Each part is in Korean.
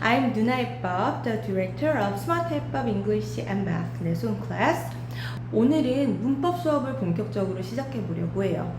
I'm Duna Epab, the director of Smart Epab English and Math Lesson Class. 오늘은 문법 수업을 본격적으로 시작해 보려고 해요.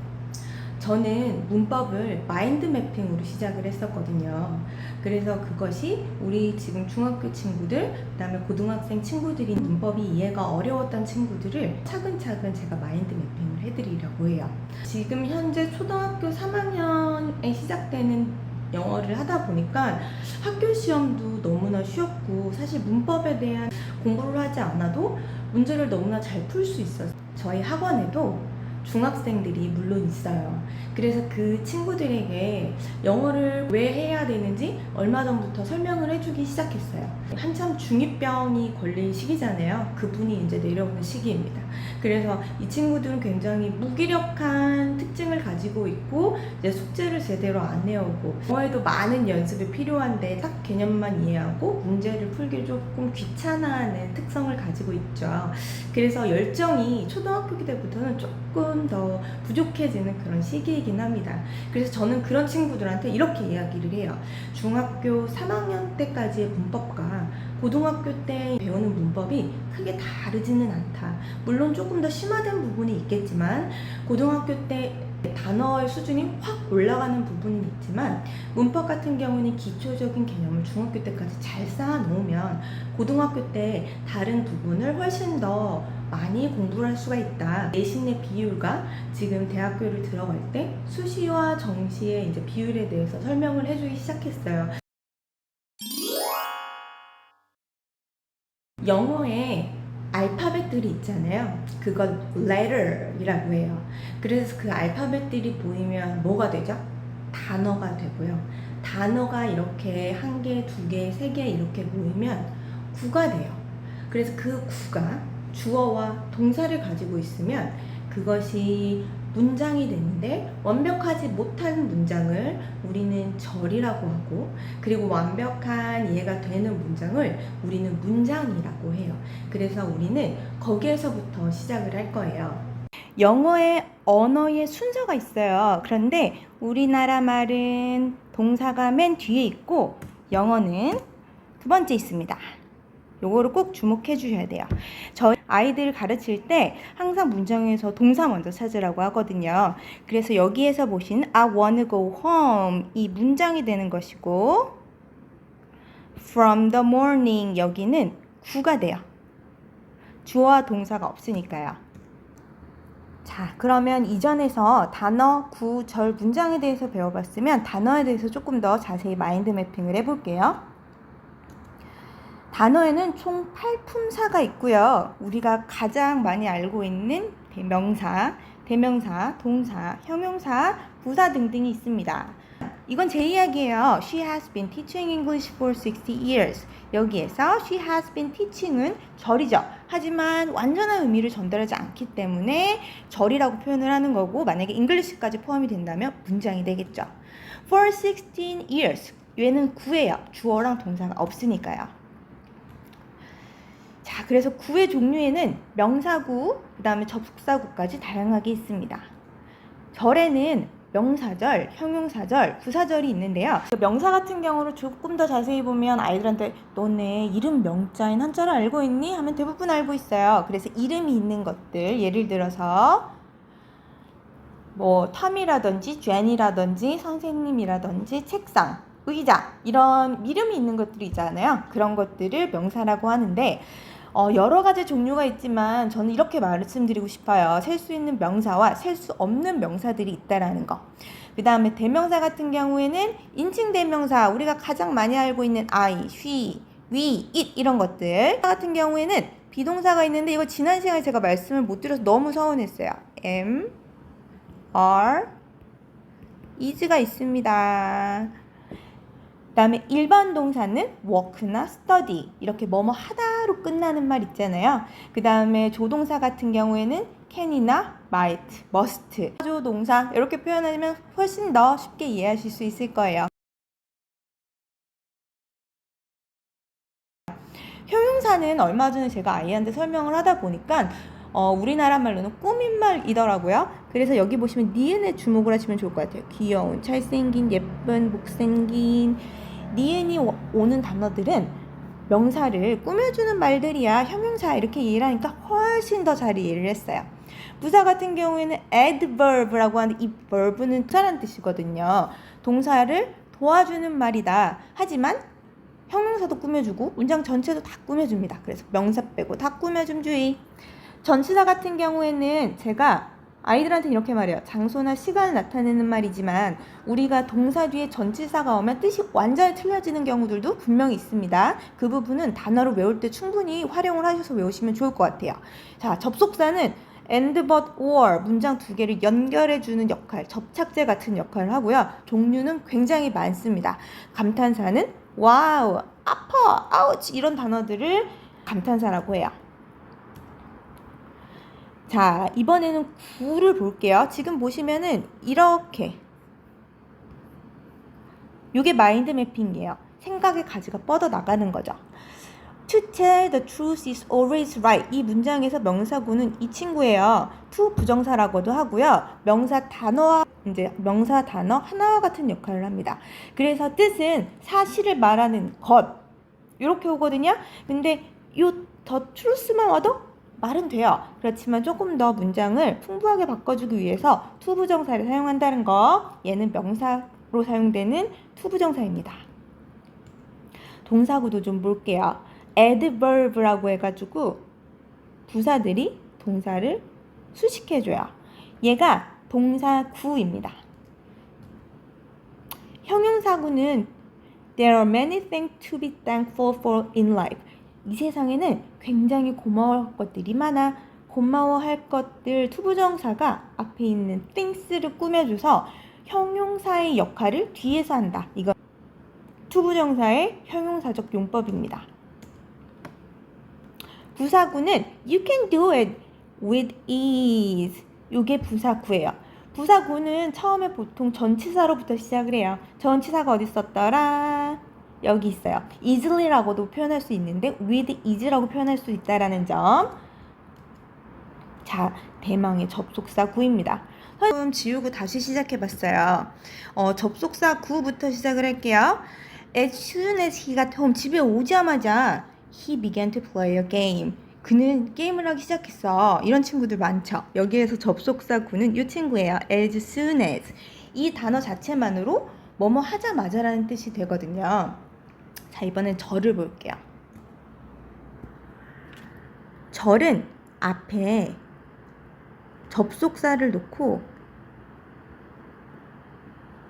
저는 문법을 마인드 매핑으로 시작을 했었거든요. 그래서 그것이 우리 지금 중학교 친구들, 그 다음에 고등학생 친구들이 문법이 이해가 어려웠던 친구들을 차근차근 제가 마인드 매핑을 해드리려고 해요. 지금 현재 초등학교 3학년에 시작되는 영어를 하다 보니까 학교 시험도 너무나 쉬웠고 사실 문법에 대한 공부를 하지 않아도 문제를 너무나 잘 풀 수 있어요. 저희 학원에도 중학생들이 물론 있어요. 그래서 그 친구들에게 영어를 왜 해야 되는지 얼마 전부터 설명을 해주기 시작했어요. 한참 중2병이 걸린 시기잖아요. 그분이 이제 내려오는 시기입니다. 그래서 이 친구들은 굉장히 무기력한 특징을 가지고 있고 이제 숙제를 제대로 안 해오고 영어에도 많은 연습이 필요한데 딱 개념만 이해하고 문제를 풀기 조금 귀찮아하는 특성을 가지고 있죠. 그래서 열정이 초등학교 때부터는 조금 더 부족해지는 그런 시기이긴 합니다. 그래서 저는 그런 친구들한테 이렇게 이야기를 해요. 중학교 3학년 때까지의 문법과 고등학교 때 배우는 문법이 크게 다르지는 않다. 물론 조금 더 심화된 부분이 있겠지만 고등학교 때 단어의 수준이 확 올라가는 부분은 있지만 문법 같은 경우는 기초적인 개념을 중학교 때까지 잘 쌓아놓으면 고등학교 때 다른 부분을 훨씬 더 많이 공부를 할 수가 있다. 내신의 비율과 지금 대학교를 들어갈 때 수시와 정시의 이제 비율에 대해서 설명을 해주기 시작했어요. 영어에 알파벳들이 있잖아요. 그걸 letter이라고 해요. 그래서 그 알파벳들이 보이면 뭐가 되죠? 단어가 되고요. 단어가 이렇게 한 개, 두 개, 세 개 이렇게 모이면 구가 돼요. 그래서 그 구가 주어와 동사를 가지고 있으면 그것이 문장이 되는데 완벽하지 못한 문장을 우리는 절이라고 하고 그리고 완벽한 이해가 되는 문장을 우리는 문장이라고 해요. 그래서 우리는 거기에서부터 시작을 할 거예요. 영어의 언어의 순서가 있어요. 그런데 우리나라 말은 동사가 맨 뒤에 있고 영어는 두 번째 있습니다. 요거를 꼭 주목해 주셔야 돼요. 저희 아이들 가르칠 때 항상 문장에서 동사 먼저 찾으라고 하거든요. 그래서 여기에서 보신 I wanna go home 이 문장이 되는 것이고 from the morning 여기는 구가 돼요. 주어와 동사가 없으니까요. 자, 그러면 이전에서 단어, 구, 절, 문장에 대해서 배워봤으면 단어에 대해서 조금 더 자세히 마인드 매핑을 해볼게요. 단어에는 총 8품사가 있고요. 우리가 가장 많이 알고 있는 대명사, 동사, 형용사, 부사 등등이 있습니다. 이건 제 이야기예요. She has been teaching English for 60 years. 여기에서 she has been teaching은 절이죠. 하지만 완전한 의미를 전달하지 않기 때문에 절이라고 표현을 하는 거고 만약에 English까지 포함이 된다면 문장이 되겠죠. For 16 years. 얘는 구예요. 주어랑 동사가 없으니까요. 자, 그래서 구의 종류에는 명사구, 그 다음에 접속사구까지 다양하게 있습니다. 절에는 명사절, 형용사절, 부사절이 있는데요. 명사 같은 경우로 조금 더 자세히 보면 아이들한테 너네 이름 명자인 한자를 알고 있니? 하면 대부분 알고 있어요. 그래서 이름이 있는 것들, 예를 들어서 뭐 텀이라든지 쟈니라든지 선생님이라든지 책상, 의자 이런 이름이 있는 것들이 있잖아요. 그런 것들을 명사라고 하는데 여러 가지 종류가 있지만 저는 이렇게 말씀드리고 싶어요. 셀 수 있는 명사와 셀 수 없는 명사들이 있다라는 거. 그 다음에 대명사 같은 경우에는 인칭 대명사 우리가 가장 많이 알고 있는 I, she, we, it 이런 것들 같은 경우에는 비동사가 있는데 이거 지난 시간에 제가 말씀을 못 드려서 너무 서운했어요. am, are, is가 있습니다. 그 다음에 일반 동사는 work나 study 이렇게 뭐뭐 하다로 끝나는 말 있잖아요. 그 다음에 조동사 같은 경우에는 can이나 might, must 조동사 이렇게 표현하면 훨씬 더 쉽게 이해하실 수 있을 거예요. 형용사는 얼마 전에 제가 아이한테 설명을 하다 보니까 우리나라 말로는 꾸민말이더라고요. 그래서 여기 보시면 니은에 주목을 하시면 좋을 것 같아요. 귀여운, 잘생긴, 예쁜, 못생긴 니은이 오는 단어들은 명사를 꾸며주는 말들이야. 형용사 이렇게 이해를 하니까 훨씬 더 잘 이해를 했어요. 부사 같은 경우에는 adverb라고 하는데 이 verb는 동사란 뜻이거든요. 동사를 도와주는 말이다. 하지만 형용사도 꾸며주고 문장 전체도 다 꾸며줍니다. 그래서 명사 빼고 다 꾸며줌 주의. 전치사 같은 경우에는 제가 아이들한테 이렇게 말해요. 장소나 시간을 나타내는 말이지만 우리가 동사 뒤에 전치사가 오면 뜻이 완전히 틀려지는 경우들도 분명히 있습니다. 그 부분은 단어로 외울 때 충분히 활용을 하셔서 외우시면 좋을 것 같아요. 자, 접속사는 and, but, or 문장 두 개를 연결해주는 역할, 접착제 같은 역할을 하고요. 종류는 굉장히 많습니다. 감탄사는 와우, 아파, 아우치 이런 단어들을 감탄사라고 해요. 자, 이번에는 구를 볼게요. 지금 보시면은 이렇게 이게 마인드 매핑이에요. 생각의 가지가 뻗어나가는 거죠. To tell the truth is always right. 이 문장에서 명사구는 이 친구예요. to 부정사라고도 하고요. 명사 단어 하나와 같은 역할을 합니다. 그래서 뜻은 사실을 말하는 것 이렇게 오거든요. 근데 요 the truth만 와도 말은 돼요. 그렇지만 조금 더 문장을 풍부하게 바꿔주기 위해서 to 부정사를 사용한다는 거. 얘는 명사로 사용되는 to 부정사입니다. 동사구도 좀 볼게요. adverb라고 해가지고 부사들이 동사를 수식해줘요. 얘가 동사구입니다. 형용사구는 There are many things to be thankful for in life. 이 세상에는 굉장히 고마워할 것들이 많아. 고마워할 것들 투부정사가 앞에 있는 things를 꾸며줘서 형용사의 역할을 뒤에서 한다. 이거 투부정사의 형용사적 용법입니다. 부사구는 You can do it with ease. 이게 부사구예요. 부사구는 처음에 보통 전치사로부터 시작을 해요. 전치사가 어디 있었더라? 여기 있어요. easily.라고도 표현할 수 있는데 with ease라고 표현할 수 있다라는 점. 자, 대망의 접속사 구입니다. 그럼 지우고 다시 시작해봤어요. 접속사 구부터 시작을 할게요. As soon as he got home, 집에 오자마자 he began to play a game. 그는 게임을 하기 시작했어. 이런 친구들 많죠. 여기에서 접속사 구는 이 친구예요. As soon as. 이 단어 자체만으로 뭐뭐 하자마자라는 뜻이 되거든요. 자, 이번엔 절을 볼게요. 절은 앞에 접속사를 놓고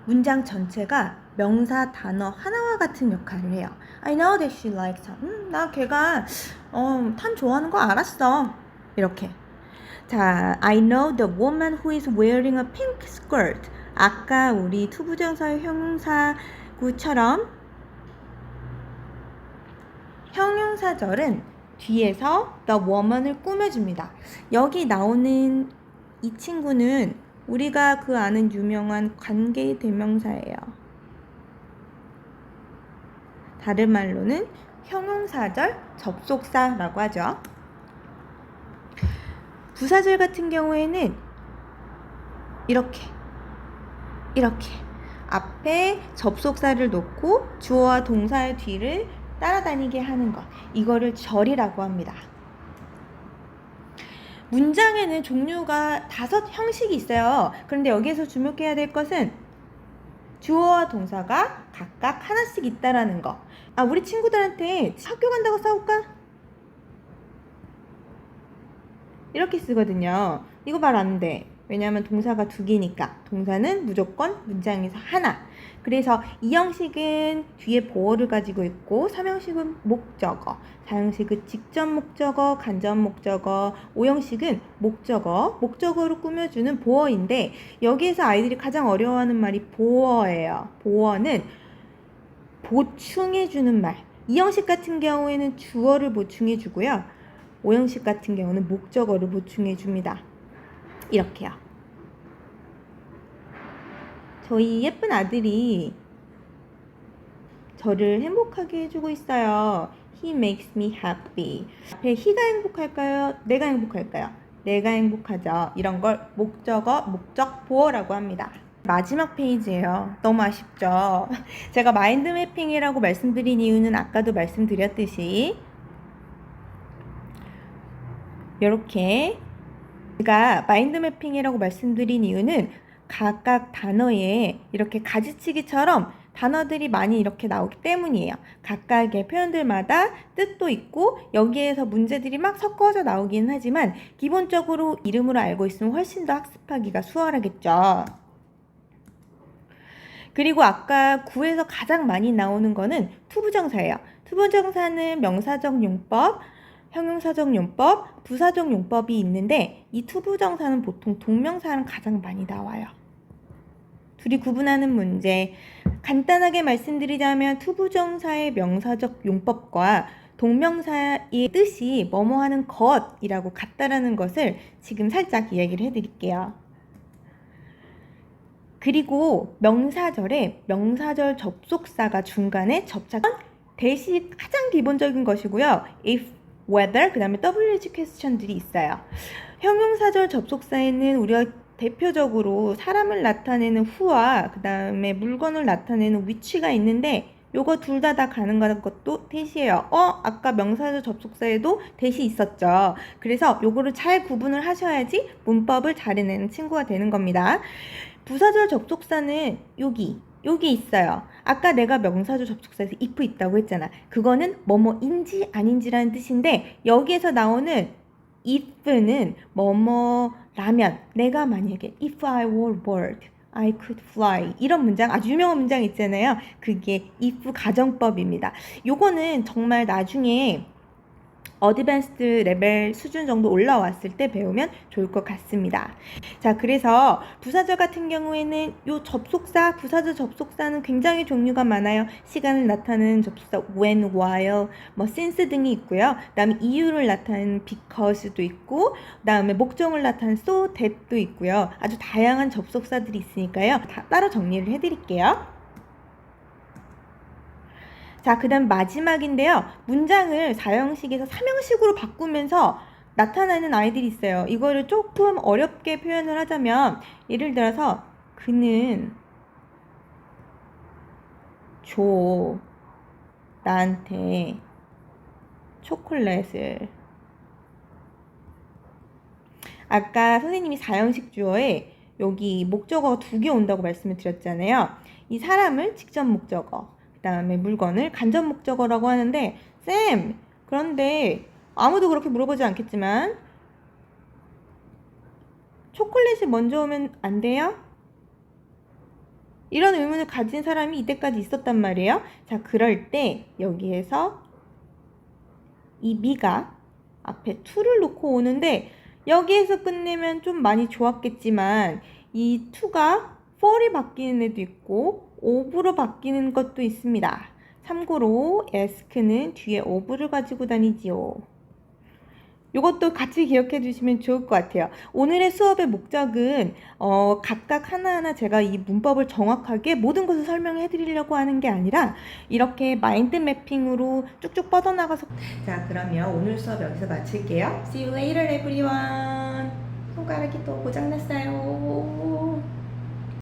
문장 전체가 명사 단어 하나와 같은 역할을 해요. I know that she likes him. 나 걔가 탐 좋아하는 거 알았어. 이렇게. 자, I know the woman who is wearing a pink skirt. 아까 우리 투부정사의 형용사구처럼 형용사절은 뒤에서 the woman을 꾸며줍니다. 여기 나오는 이 친구는 우리가 그 아는 유명한 관계의 대명사예요. 다른 말로는 형용사절 접속사라고 하죠. 부사절 같은 경우에는 이렇게 앞에 접속사를 놓고 주어와 동사의 뒤를 따라다니게 하는 것, 이거를 절이라고 합니다. 문장에는 종류가 5 형식이 있어요. 그런데 여기에서 주목해야 될 것은 주어와 동사가 각각 하나씩 있다라는 거. 우리 친구들한테 학교 간다고 싸울까? 이렇게 쓰거든요. 이거 말 안 돼. 왜냐하면 동사가 2개니까. 동사는 무조건 문장에서 하나. 그래서 2형식은 뒤에 보어를 가지고 있고 3형식은 목적어, 4형식은 직접 목적어, 간접 목적어, 5형식은 목적어로 꾸며주는 보어인데 여기에서 아이들이 가장 어려워하는 말이 보어예요. 보어는 보충해주는 말. 2형식 같은 경우에는 주어를 보충해주고요. 5형식 같은 경우는 목적어를 보충해줍니다. 이렇게요. 저희 예쁜 아들이 저를 행복하게 해주고 있어요. He makes me happy. 앞에 he가 행복할까요? 내가 행복할까요? 내가 행복하죠. 이런 걸 목적어, 목적 보어라고 합니다. 마지막 페이지예요. 너무 아쉽죠? 제가 마인드 매핑이라고 말씀드린 이유는 아까도 말씀드렸듯이 이렇게 제가 마인드 매핑이라고 말씀드린 이유는 각각 단어에 이렇게 가지치기처럼 단어들이 많이 이렇게 나오기 때문이에요. 각각의 표현들마다 뜻도 있고 여기에서 문제들이 막 섞어져 나오긴 하지만 기본적으로 이름으로 알고 있으면 훨씬 더 학습하기가 수월하겠죠. 그리고 아까 9에서 가장 많이 나오는 거는 투부정사예요. 투부정사는 명사적 용법, 형용사적 용법, 부사적 용법이 있는데 이 투부정사는 보통 동명사랑 가장 많이 나와요. 둘이 구분하는 문제. 간단하게 말씀드리자면 투부정사의 명사적 용법과 동명사의 뜻이 뭐뭐 하는 것이라고 같다라는 것을 지금 살짝 이야기를 해드릴게요. 그리고 명사절에 명사절 접속사가 중간에 접착한 대시 가장 기본적인 것이고요. if, whether, 그 다음에 WH 퀘스천들이 있어요. 형용사절 접속사에는 우리가 대표적으로 사람을 나타내는 who와 그 다음에 물건을 나타내는 which가 있는데 요거 둘 다 가능한 것도 대시예요. 아까 명사절 접속사에도 대시 있었죠. 그래서 요거를 잘 구분을 하셔야지 문법을 잘 해내는 친구가 되는 겁니다. 부사절 접속사는 여기 있어요. 아까 내가 명사절 접속사에서 if 있다고 했잖아. 그거는 뭐뭐인지 아닌지라는 뜻인데 여기에서 나오는 if는 뭐뭐라면 내가 만약에 if I were bird, I could fly 이런 문장 아주 유명한 문장 있잖아요. 그게 if 가정법입니다. 요거는 정말 나중에 어드밴스드 레벨 수준 정도 올라왔을 때 배우면 좋을 것 같습니다. 자, 그래서 부사절 같은 경우에는 요 접속사, 부사절 접속사는 굉장히 종류가 많아요. 시간을 나타내는 접속사 when, while, since 등이 있고요. 그 다음에 이유를 나타내는 because도 있고, 그 다음에 목적을 나타내는 so, that도 있고요. 아주 다양한 접속사들이 있으니까요. 다 따로 정리를 해드릴게요. 자, 그 다음 마지막인데요. 문장을 4형식에서 3형식으로 바꾸면서 나타나는 아이들이 있어요. 이거를 조금 어렵게 표현을 하자면 예를 들어서 그는 줘 나한테 초콜릿을. 아까 선생님이 4형식 주어에 여기 목적어가 2개 온다고 말씀을 드렸잖아요. 이 사람을 직접 목적어, 그 다음에 물건을 간접 목적어라고 하는데 쌤, 그런데 아무도 그렇게 물어보지 않겠지만 초콜릿이 먼저 오면 안 돼요? 이런 의문을 가진 사람이 이때까지 있었단 말이에요. 자, 그럴 때 여기에서 이 미가 앞에 to를 놓고 오는데 여기에서 끝내면 좀 많이 좋았겠지만 이 to가 for이 바뀌는 애도 있고 of로 바뀌는 것도 있습니다. 참고로 ask는 뒤에 of를 가지고 다니지요. 이것도 같이 기억해 주시면 좋을 것 같아요. 오늘의 수업의 목적은 각각 하나하나 제가 이 문법을 정확하게 모든 것을 설명해 드리려고 하는 게 아니라 이렇게 마인드 매핑으로 쭉쭉 뻗어나가서. 자, 그러면 오늘 수업 여기서 마칠게요. See you later everyone. 손가락이 또 고장났어요.